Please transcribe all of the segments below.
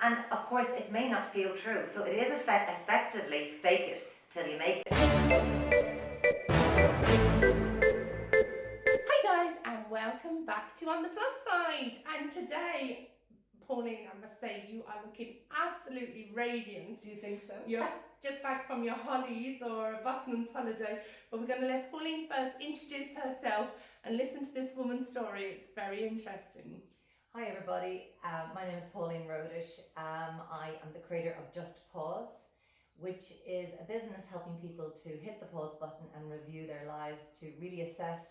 And of course, it may not feel true. So it is effectively fake it till you make it. Hi guys, and welcome back to On the Plus Side. And today, Pauline, I must say you are looking absolutely radiant. Do you think so? You're just back from your Hollies or a busman's holiday, but we're going to let Pauline first introduce herself and listen to this woman's story. It's very interesting. Hi everybody, my name is Pauline Rodish. I am the creator of Just Pause, which is a business helping people to hit the pause button and review their lives to really assess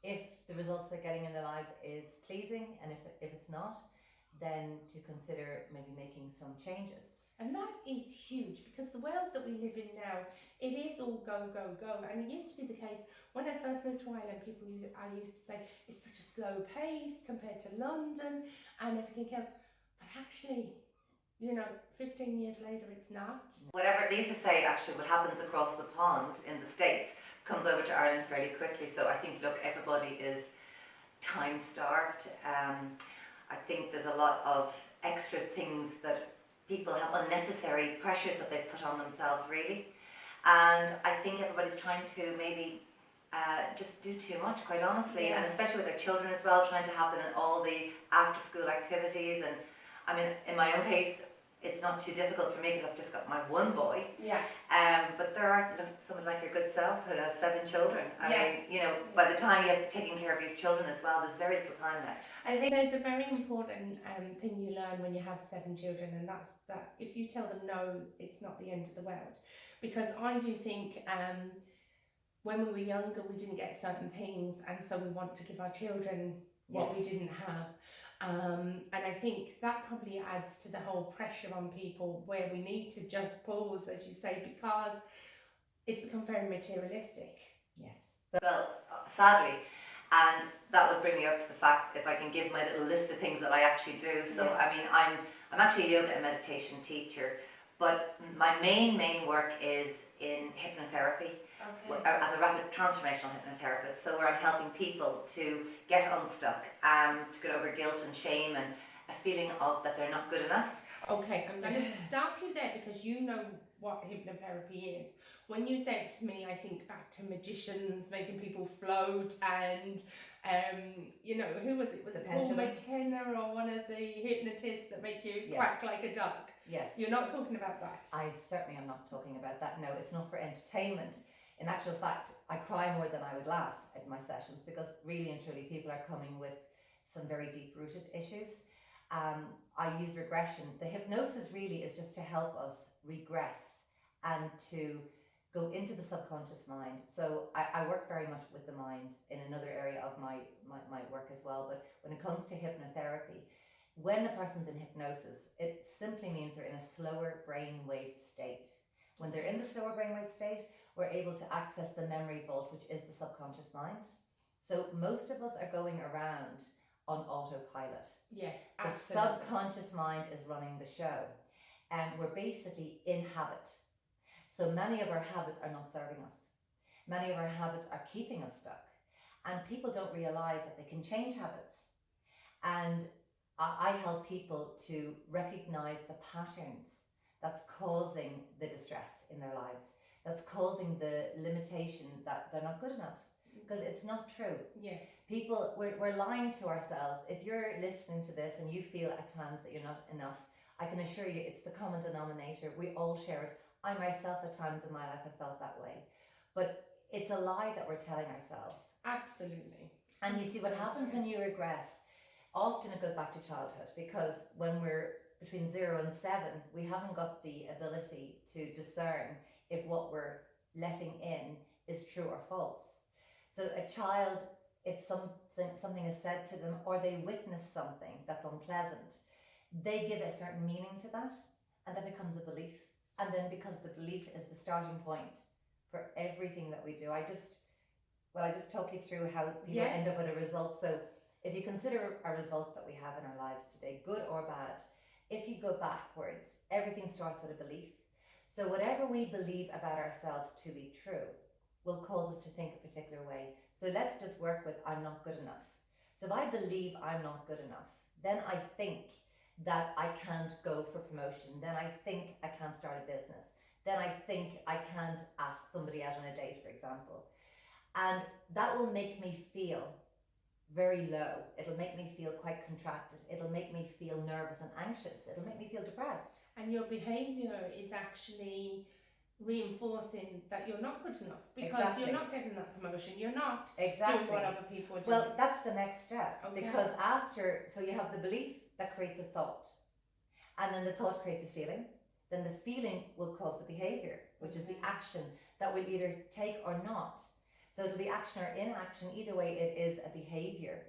if the results they're getting in their lives is pleasing, and if it's not, then to consider maybe making some changes. And that is huge, because the world that we live in now, it is all go, go, go. And it used to be the case when I first moved to Ireland, I used to say it's such a slow pace compared to London and everything else. But actually, 15 years later, it's not. Whatever they used to say, actually, what happens across the pond in the States comes over to Ireland fairly quickly. So I think, look, everybody is time-starved. I think there's a lot of extra things that people have, unnecessary pressures that they've put on themselves, really. And I think everybody's trying to maybe just do too much, quite honestly, and especially with their children as well, trying to have them in all the after-school activities. And I mean, in my own case, it's not too difficult for me because I've just got my one boy. Yeah. But there are someone like your good self who has 7 children. I mean, by the time you're taking care of your children as well, there's very little time left. I think there's a very important thing you learn when you have 7 children, and that's that if you tell them no, it's not the end of the world. Because I do think when we were younger, we didn't get certain things, and so we want to give our children what we didn't have. And I think that probably adds to the whole pressure on people, where we need to just pause, as you say, because it's become very materialistic. Yes. Well, sadly, and that would bring me up to the fact, if I can give my little list of things that I actually do. So I mean, I'm actually a yoga and meditation teacher, but my main work is in hypnotherapy. As a rapid transformational hypnotherapist, so where I'm helping people to get unstuck, to get over guilt and shame and a feeling of that they're not good enough. Okay, I'm going to stop you there, because you know what hypnotherapy is. When you say it to me, I think back to magicians making people float, and who was it? Was it Paul McKenna or one of the hypnotists that make you quack like a duck? Yes. You're not talking about that. I certainly am not talking about that. No, it's not for entertainment. In actual fact, I cry more than I would laugh at my sessions, because really and truly people are coming with some very deep-rooted issues. I use regression. The hypnosis really is just to help us regress and to go into the subconscious mind. So I work very much with the mind in another area of my work as well. But when it comes to hypnotherapy, when a person's in hypnosis, it simply means they're in a slower brainwave state. When they're in the slower brainwave state, we're able to access the memory vault, which is the subconscious mind. So most of us are going around on autopilot. Yes, absolutely. The subconscious mind is running the show, and we're basically in habit. So many of our habits are not serving us. Many of our habits are keeping us stuck, and people don't realize that they can change habits. And I help people to recognize the patterns that's causing the distress in their lives, that's causing the limitation that they're not good enough, because it's not true. Yes. People, we're lying to ourselves. If you're listening to this and you feel at times that you're not enough, I can assure you it's the common denominator. We all share it. I myself at times in my life have felt that way. But it's a lie that we're telling ourselves. Absolutely. And you see what happens when you regress. Often it goes back to childhood, because when we're between 0 and 7, we haven't got the ability to discern if what we're letting in is true or false. So a child, if something is said to them, or they witness something that's unpleasant, they give a certain meaning to that, and that becomes a belief. And then, because the belief is the starting point for everything that we do, I just talk you through how people end up with a result. So if you consider a result that we have in our lives today, good or bad, if you go backwards, everything starts with a belief. So whatever we believe about ourselves to be true will cause us to think a particular way. So let's just work with I'm not good enough. So if I believe I'm not good enough, then I think that I can't go for promotion, then I think I can't start a business, then I think I can't ask somebody out on a date, for example. And that will make me feel very low. It'll make me feel quite contracted. It'll make me feel nervous and anxious. It'll make me feel depressed. And your behaviour is actually reinforcing that you're not good enough because Exactly. you're not getting that promotion. You're not Exactly. doing what other people are doing. Well, that's the next step. Okay. Because so you have the belief that creates a thought, and then the thought creates a feeling. Then the feeling will cause the behaviour, which is the action that we'll either take or not. So it'll be action or inaction. Either way, it is a behaviour,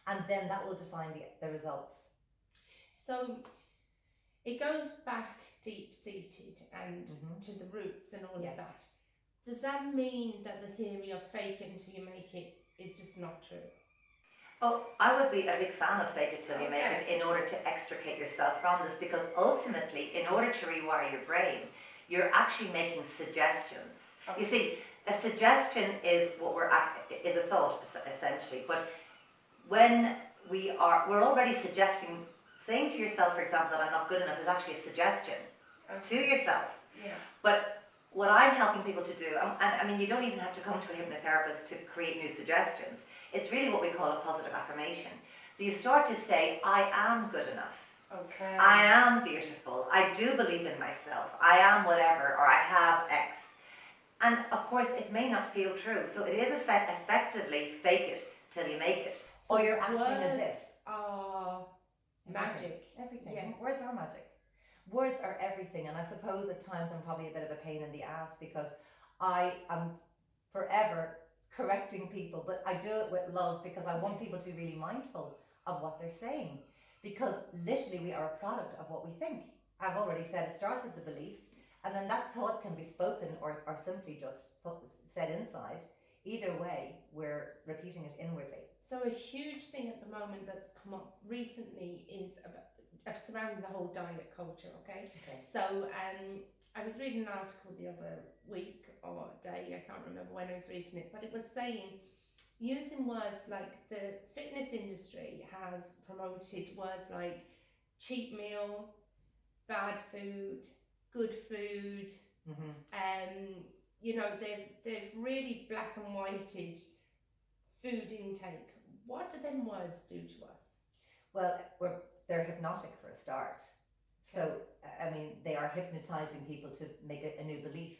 and then that will define the results. So it goes back deep-seated and to the roots and all of that. Does that mean that the theory of fake it until you make it is just not true? Oh, I would be a big fan of fake it till you make it in order to extricate yourself from this, because ultimately, in order to rewire your brain, you're actually making suggestions. You see, a suggestion is is a thought essentially, but when we're already suggesting, saying to yourself, for example, that I'm not good enough is actually a suggestion to yourself. Yeah. But what I'm helping people to do, and I mean, you don't even have to come to a hypnotherapist to create new suggestions. It's really what we call a positive affirmation. So you start to say, I am good enough. Okay. I am beautiful. I do believe in myself. I am whatever, or I have X. And of course, it may not feel true. So it is effectively fake it till you make it. So or you're acting as if. Are magic. Everything. Yes. Words are magic. Words are everything. And I suppose at times I'm probably a bit of a pain in the ass because I am forever correcting people, but I do it with love because I want people to be really mindful of what they're saying, because literally we are a product of what we think. I've already said it starts with the belief, and then that thought can be spoken or simply just said inside. Either way, we're repeating it inwardly. So a huge thing at the moment that's come up recently is surrounding the whole diet culture, okay? So I was reading an article the other week or day, I can't remember when I was reading it, but it was saying, using words like the fitness industry has promoted words like cheat meal, bad food, good food, you know, they've really black and whited food intake. What do them words do to us? Well, they're hypnotic for a start. So, I mean, they are hypnotizing people to make a new belief.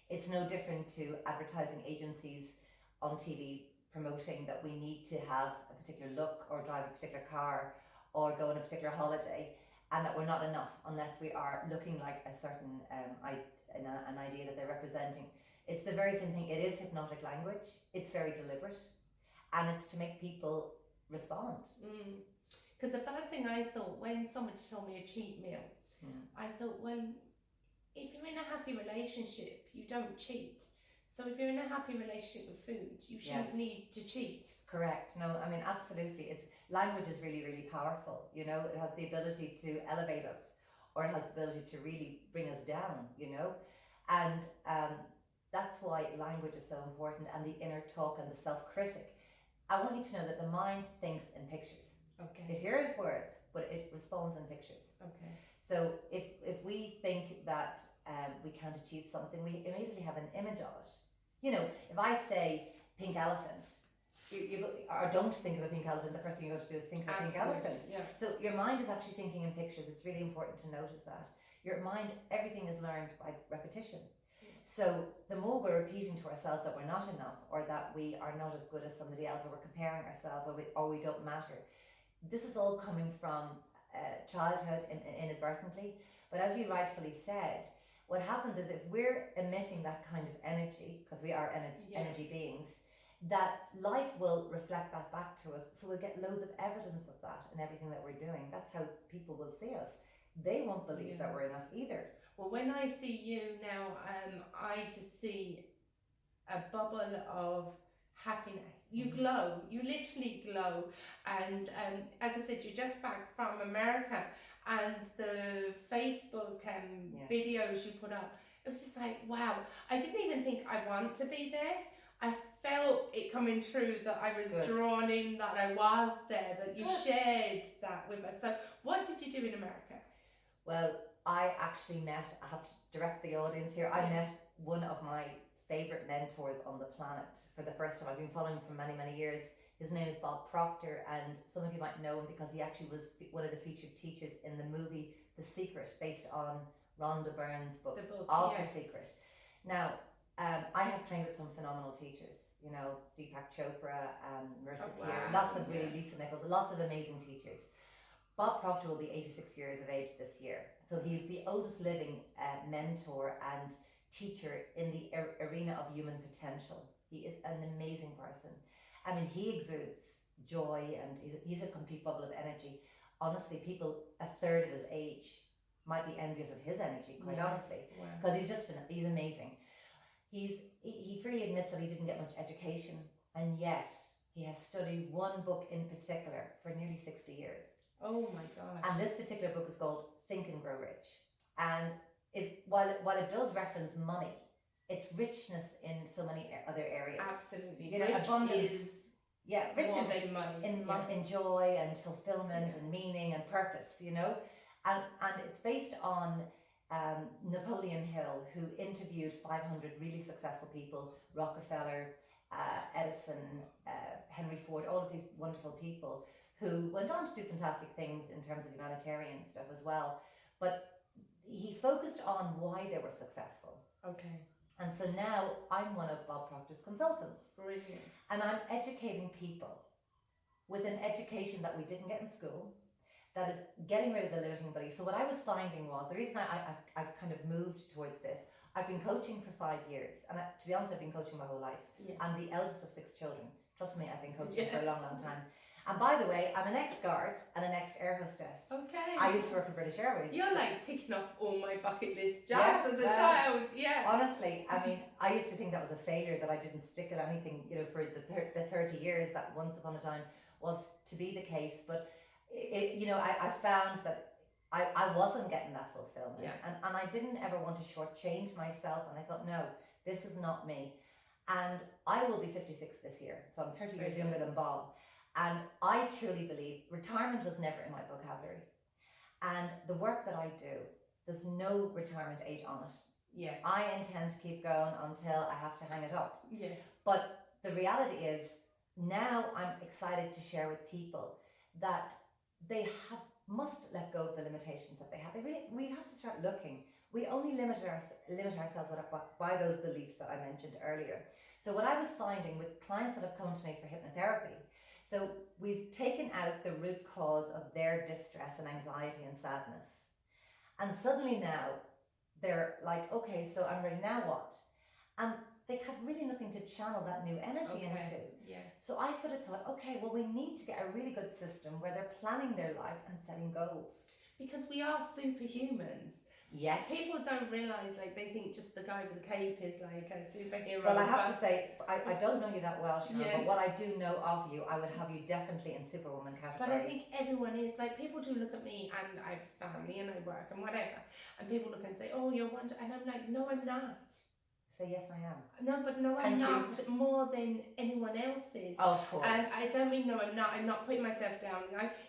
It's no different to advertising agencies on TV promoting that we need to have a particular look or drive a particular car or go on a particular holiday, and that we're not enough unless we are looking like a certain an idea that they're representing. It's the very same thing. It is hypnotic language. It's very deliberate, and it's to make people respond. Because the first thing I thought when somebody told me a cheat meal, I thought, well, if you're in a happy relationship, you don't cheat. So if you're in a happy relationship with food, you shouldn't need to cheat. Correct. No, I mean, absolutely. Language is really, really powerful. You know, it has the ability to elevate us, or it has the ability to really bring us down, you know. And that's why language is so important, and the inner talk and the self-critic. I want you to know that the mind thinks in pictures. Okay. It hears words, but it responds in pictures. Okay. So if we think that we can't achieve something, we immediately have an image of it. You know, if I say pink elephant, or don't think of a pink elephant, the first thing you're going to do is think of a pink elephant. Yeah. So your mind is actually thinking in pictures. It's really important to notice that. Your mind, everything is learned by repetition. So the more we're repeating to ourselves that we're not enough, or that we are not as good as somebody else, or we're comparing ourselves, or we don't matter, this is all coming from childhood inadvertently. But as you rightfully said, what happens is if we're emitting that kind of energy, because we are energy beings, that life will reflect that back to us. So we'll get loads of evidence of that in everything that we're doing. That's how people will see us. They won't believe that we're enough either. Well, when I see you now, I just see a bubble of happiness. You glow, you literally glow. And as I said, you're just back from America, and the Facebook videos you put up, it was just like, wow. I didn't even think I want to be there. I felt it coming true, that I was Good. drawn in, that I was there, that you Good. shared that with us. So what did you do in America? Well, I actually met, I have to direct the audience here, I met one of my favourite mentors on the planet for the first time. I've been following him for many, many years. His name is Bob Proctor, and some of you might know him because he actually was one of the featured teachers in the movie The Secret, based on Rhonda Byrne's book, The book, of yes. The Secret. Now, I have trained with some phenomenal teachers, you know, Deepak Chopra, Marissa Oh, Peer, wow, lots of really, Lisa Nichols, lots of amazing teachers. Bob Proctor will be 86 years of age this year. So he's the oldest living mentor and teacher in the arena of human potential. He is an amazing person. I mean, he exudes joy, and he's a complete bubble of energy. Honestly, people a third of his age might be envious of his energy, quite honestly, because he's amazing. He freely admits that he didn't get much education, and yet he has studied one book in particular for nearly 60 years. Oh my gosh. And this particular book is called Think and Grow Rich. And while it does reference money, it's richness in so many other areas. Absolutely. You know, Rich abundance. is Rich more than money. in joy and fulfillment and meaning and purpose, you know. And it's based on Napoleon Hill, who interviewed 500 really successful people, Rockefeller, Edison, Henry Ford, all of these wonderful people who went on to do fantastic things in terms of humanitarian stuff as well. But he focused on why they were successful. Okay. And so now I'm one of Bob Proctor's consultants. Brilliant. And I'm educating people with an education that we didn't get in school, that is getting rid of the limiting beliefs. So what I was finding was, the reason I've kind of moved towards this, I've been coaching for 5 years. And to be honest, I've been coaching my whole life. Yes. I'm the eldest of 6 children. Trust me, I've been coaching for a long, long time. And by the way, I'm an ex-guard and an ex-air hostess. Okay. I used to work for British Airways. You're like ticking off all my bucket list jobs as a child. Yeah. Honestly, I mean, I used to think that was a failure, that I didn't stick at anything, you know, for the 30 years that once upon a time was to be the case. But, you know, I found that I wasn't getting that fulfillment. Yeah. And I didn't ever want to shortchange myself. And I thought, no, this is not me. And I will be 56 this year. So I'm 30 years younger than Bob. And I truly believe retirement was never in my vocabulary. And the work that I do, there's no retirement age on it. Yes. I intend to keep going until I have to hang it up. Yes. But the reality is, now I'm excited to share with people that they must let go of the limitations that they have. We have to start looking. We only limit ourselves by those beliefs that I mentioned earlier. So what I was finding with clients that have come to me for hypnotherapy, so we've taken out the root cause of their distress and anxiety and sadness. And suddenly now they're like, okay, so I'm ready, now what? And they have really nothing to channel that new energy into. Yes. So I sort of thought, okay, well, we need to get a really good system where they're planning their life and setting goals. Because we are superhumans. Yes. People don't realise, like, they think just the guy with the cape is like a superhero. Well, I have to say, I don't know you that well, Sharon, Yes. but what I do know of you, I would have you definitely in Superwoman category. But I think everyone is, like, people do look at me, and I have family and I work and whatever, and people look and say, oh, you're wonderful, and I'm like, no, I'm not. So yes, I am. No, but no, I'm not more than anyone else is. Oh, of course. And I don't mean no, I'm not. I'm not putting myself down.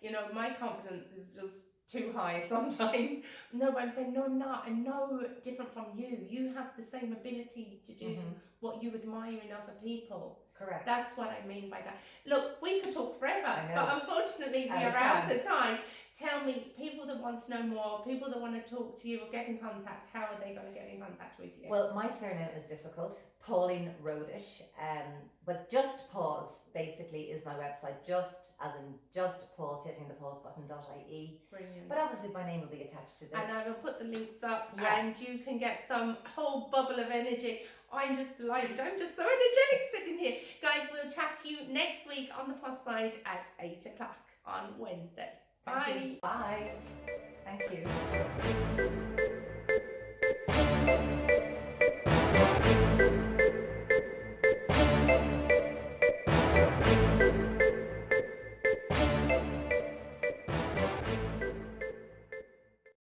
You know, my confidence is just too high sometimes. No, but I'm saying no, I'm not. I'm no different from you. You have the same ability to do what you admire in other people. Correct. That's what I mean by that. Look, we could talk forever, I know. but unfortunately we are out of time. Tell me, people that want to know more, people that want to talk to you or get in contact, how are they going to get in contact with you? Well, my surname is difficult, Pauline Rodish, but Just Pause basically is my website, just pause, hitting the pause button.ie. Brilliant. But obviously my name will be attached to this. And I will put the links up and you can get some whole bubble of energy. I'm just delighted. I'm just so energetic sitting here. Guys, we'll chat to you next week on the Plus Side at 8 o'clock on Wednesday. Bye. Bye. Thank you.